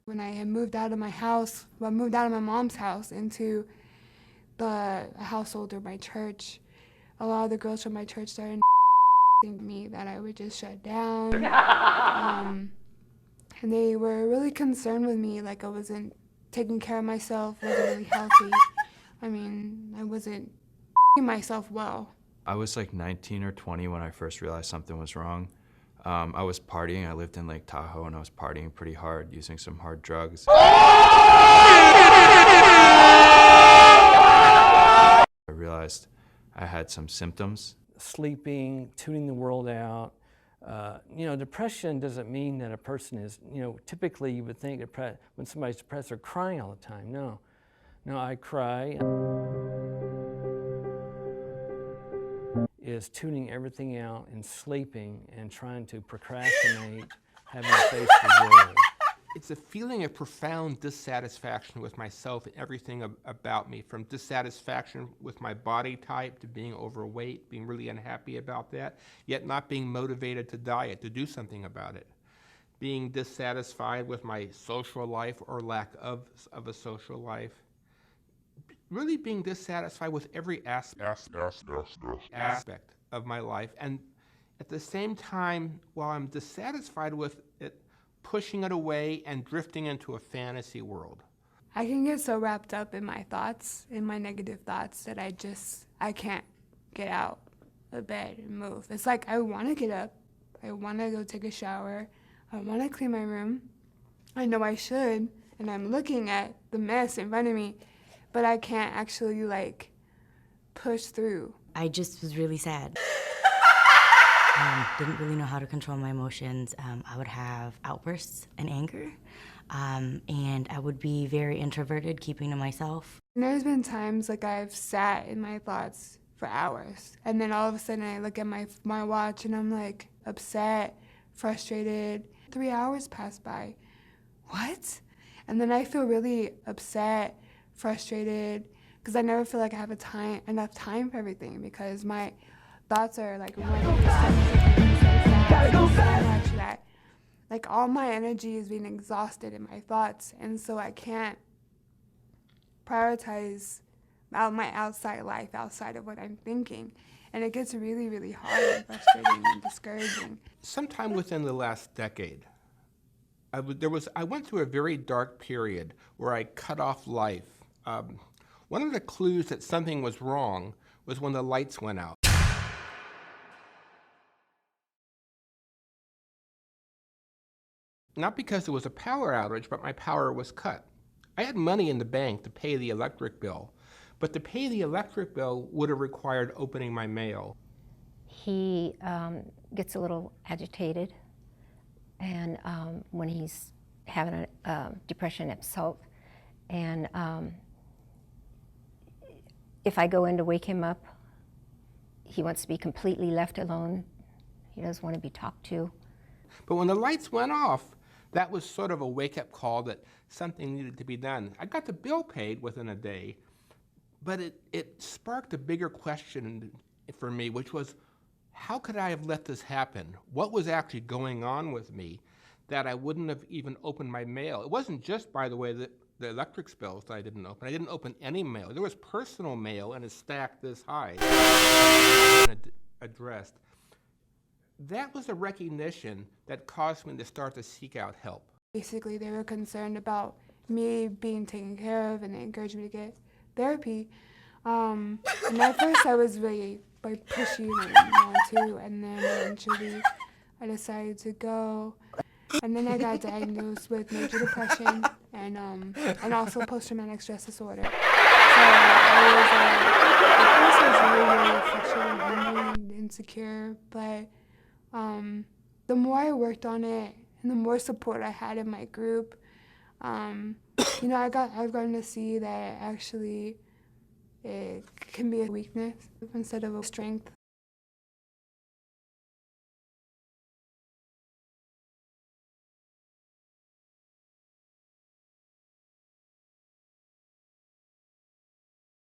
When I had moved out of my house, moved out of my mom's house into the household of my church, a lot of the girls from my church started think me that I would just shut down. And they were really concerned with me, like I wasn't taking care of myself, wasn't really healthy. I mean, I wasn't myself well. I was like 19 or 20 when I first realized something was wrong. I was partying. I lived in Lake Tahoe, and I was partying pretty hard, using some hard drugs. I realized I had some symptoms. Sleeping, tuning the world out. Depression doesn't mean that a person is, typically you would think when somebody's depressed, they're crying all the time. No, I cry. Is tuning everything out and sleeping and trying to procrastinate, having to face the world. It's a feeling of profound dissatisfaction with myself and everything about me, from dissatisfaction with my body type to being overweight, being really unhappy about that, yet not being motivated to diet, to do something about it. Being dissatisfied with my social life or lack of a social life. Really being dissatisfied with every aspect of my life. And at the same time, while I'm dissatisfied with it, pushing it away and drifting into a fantasy world. I can get so wrapped up in my thoughts, in my negative thoughts, that I can't get out of bed and move. It's like I want to get up, I want to go take a shower, I want to clean my room. I know I should, and I'm looking at the mess in front of me, but I can't actually push through. I just was really sad. Didn't really know how to control my emotions. I would have outbursts and anger, and I would be very introverted, keeping to myself. And there's been times I've sat in my thoughts for hours, and then all of a sudden I look at my watch and I'm upset, frustrated. 3 hours pass by. What? And then I feel really upset, frustrated, because I never feel like I have enough time for everything, because my thoughts are running so much that all my energy is being exhausted in my thoughts, and so I can't prioritize my outside life outside of what I'm thinking, and it gets really, really hard and frustrating and discouraging. Sometime within the last decade, I went through a very dark period where I cut off life. One of the clues that something was wrong was when the lights went out. Not because there was a power outage, but my power was cut. I had money in the bank to pay the electric bill, but to pay the electric bill would have required opening my mail. He gets a little agitated, and when he's having a depression himself, and if I go in to wake him up, he wants to be completely left alone. He doesn't want to be talked to. But when the lights went off, that was sort of a wake-up call that something needed to be done. I got the bill paid within a day, but it sparked a bigger question for me, which was, how could I have let this happen? What was actually going on with me that I wouldn't have even opened my mail? It wasn't just, by the way, the electric bills that I didn't open. I didn't open any mail. There was personal mail in a stack this high, addressed. That was a recognition that caused me to start to seek out help. Basically, they were concerned about me being taken care of, and they encouraged me to get therapy. And at first I was really pushy and I didn't want to, and then eventually I decided to go. And then I got diagnosed with major depression and also post-traumatic stress disorder. So I was really frustrated and insecure, but the more I worked on it and the more support I had in my group, I've gotten to see that actually it can be a weakness instead of a strength.